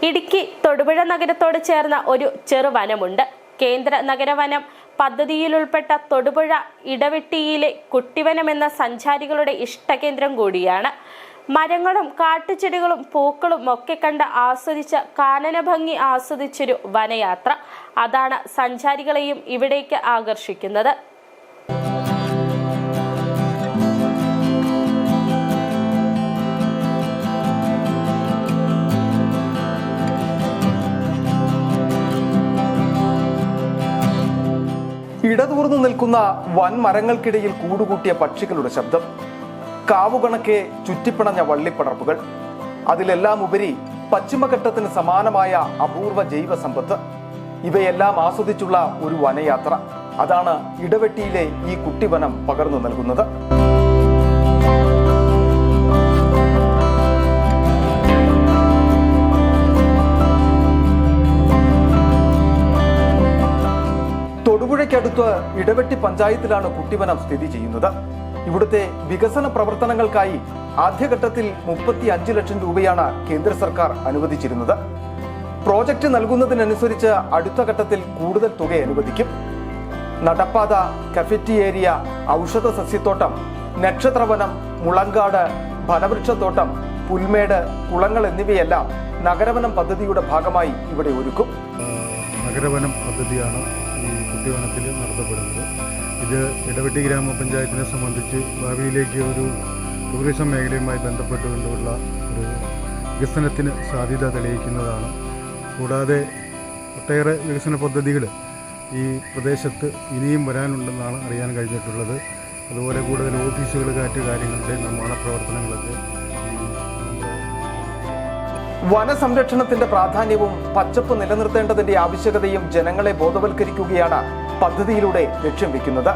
ഇടുക്കി തൊടുപുഴ നഗരത്തോട് ചേർന്ന ഒരു ചെറുവനമുണ്ട്. കേന്ദ്ര നഗരവനം പദ്ധതിയിലുൾപ്പെട്ട തൊടുപുഴ ഇടവെട്ടിയിലെ കുട്ടിവനം എന്ന സഞ്ചാരികളുടെ ഇഷ്ടകേന്ദ്രം കൂടിയാണ്. മരങ്ങളും കാട്ടുചെടികളും പൂക്കളും ഒക്കെ കണ്ട് ആസ്വദിച്ച കാനന ഭംഗി ആസ്വദിച്ചൊരു വനയാത്ര. അതാണ് സഞ്ചാരികളെയും ഇവിടേക്ക് ആകർഷിക്കുന്നത്. ഇടതൂർന്നു നിൽക്കുന്ന വൻ മരങ്ങൾക്കിടയിൽ കൂടുകൂട്ടിയ പക്ഷികളുടെ ശബ്ദം, കാവുകണക്കെ ചുറ്റിപ്പിണഞ്ഞ വള്ളിപ്പടർപ്പുകൾ, അതിലെല്ലാം ഉപരി പശ്ചിമഘട്ടത്തിന് സമാനമായ അപൂർവ ജൈവ സമ്പത്ത്, ഇവയെല്ലാം ആസ്വദിച്ചുള്ള ഒരു വനയാത്ര. അതാണ് ഇടവെട്ടിയിലെ ഈ കുട്ടിവനം പകർന്നു നൽകുന്നത്. തൊടുപുഴയ്ക്കടുത്ത് ഇടവെട്ടി പഞ്ചായത്തിലാണ് കുട്ടിവനം സ്ഥിതി ചെയ്യുന്നത്. ഇവിടുത്തെ വികസന പ്രവർത്തനങ്ങൾക്കായി ആദ്യഘട്ടത്തിൽ 35 ലക്ഷം രൂപയാണ് കേന്ദ്ര സർക്കാർ അനുവദിച്ചിരുന്നത്. പ്രോജക്റ്റ് നൽകുന്നതിനനുസരിച്ച് അടുത്ത ഘട്ടത്തിൽ കൂടുതൽ തുക അനുവദിക്കും. നടപ്പാത, കഫെറ്റേരിയ, ഔഷധ സസ്യത്തോട്ടം, നക്ഷത്രവനം, മുളങ്കാട്, ഫലവൃക്ഷത്തോട്ടം, പുൽമേട്, കുളങ്ങൾ എന്നിവയെല്ലാം നഗരവനം പദ്ധതിയുടെ ഭാഗമായി ഇവിടെ ഒരുക്കും. നഗരവനം പദ്ധതിയാണ് ഈ കുട്ടിവനത്തിൽ നടത്തപ്പെടുന്നത്. ഇത് ഇടവെട്ടി ഗ്രാമപഞ്ചായത്തിനെ സംബന്ധിച്ച് ഭാവിയിലേക്ക് ഒരു ടൂറിസം മേഖലയുമായി ബന്ധപ്പെട്ടുകൊണ്ടുള്ള ഒരു വികസനത്തിന് സാധ്യത തെളിയിക്കുന്നതാണ്. കൂടാതെ ഒട്ടേറെ വികസന പദ്ധതികൾ ഈ പ്രദേശത്ത് ഇനിയും വരാനുണ്ടെന്നാണ് അറിയാൻ കഴിഞ്ഞിട്ടുള്ളത്. അതുപോലെ കൂടുതൽ ഓഫീസുകൾ, കാര്യങ്ങളുടെ നിർമ്മാണ പ്രവർത്തനങ്ങളൊക്കെ. വനസംരക്ഷണത്തിന്റെ പ്രാധാന്യവും പച്ചപ്പ് നിലനിർത്തേണ്ടതിന്റെ ആവശ്യകതയും ജനങ്ങളെ ബോധവൽക്കരിക്കുകയാണ് പദ്ധതിയിലൂടെ ലക്ഷ്യം വെക്കുന്നത്.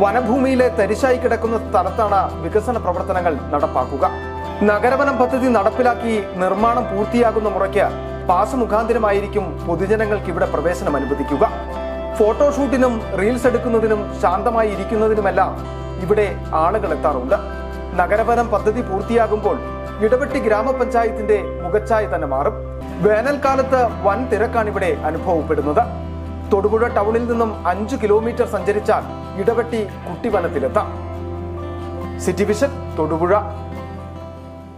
വനഭൂമിയിലെ തരിശായി കിടക്കുന്ന സ്ഥലത്താണ് വികസന പ്രവർത്തനങ്ങൾ നടപ്പാക്കുക. നഗരവനം പദ്ധതി നടപ്പിലാക്കി നിർമ്മാണം പൂർത്തിയാകുന്ന മുറയ്ക്ക് പാസ് മുഖാന്തരമായിരിക്കും പൊതുജനങ്ങൾക്ക് ഇവിടെ പ്രവേശനം അനുവദിക്കുക. ഫോട്ടോഷൂട്ടിനും റീൽസ് എടുക്കുന്നതിനും ശാന്തമായി ഇരിക്കുന്നതിനുമെല്ലാം ഇവിടെ ആളുകൾ എത്താറുണ്ട്. നഗരവനം പദ്ധതി പൂർത്തിയാകുമ്പോൾ ഇടവെട്ടി ഗ്രാമപഞ്ചായത്തിന്റെ മുഖച്ഛായ തന്നെ മാറും. വേനൽക്കാലത്ത് വൻ തിരക്കാണ് ഇവിടെ അനുഭവപ്പെടുന്നത്. തൊടുപുഴ ടൗണിൽ നിന്നും 5 കിലോമീറ്റർ സഞ്ചരിച്ചാൽ ഇടവെട്ടി കുട്ടിവനത്തിലെത്താം. City vision, Thodupuzha.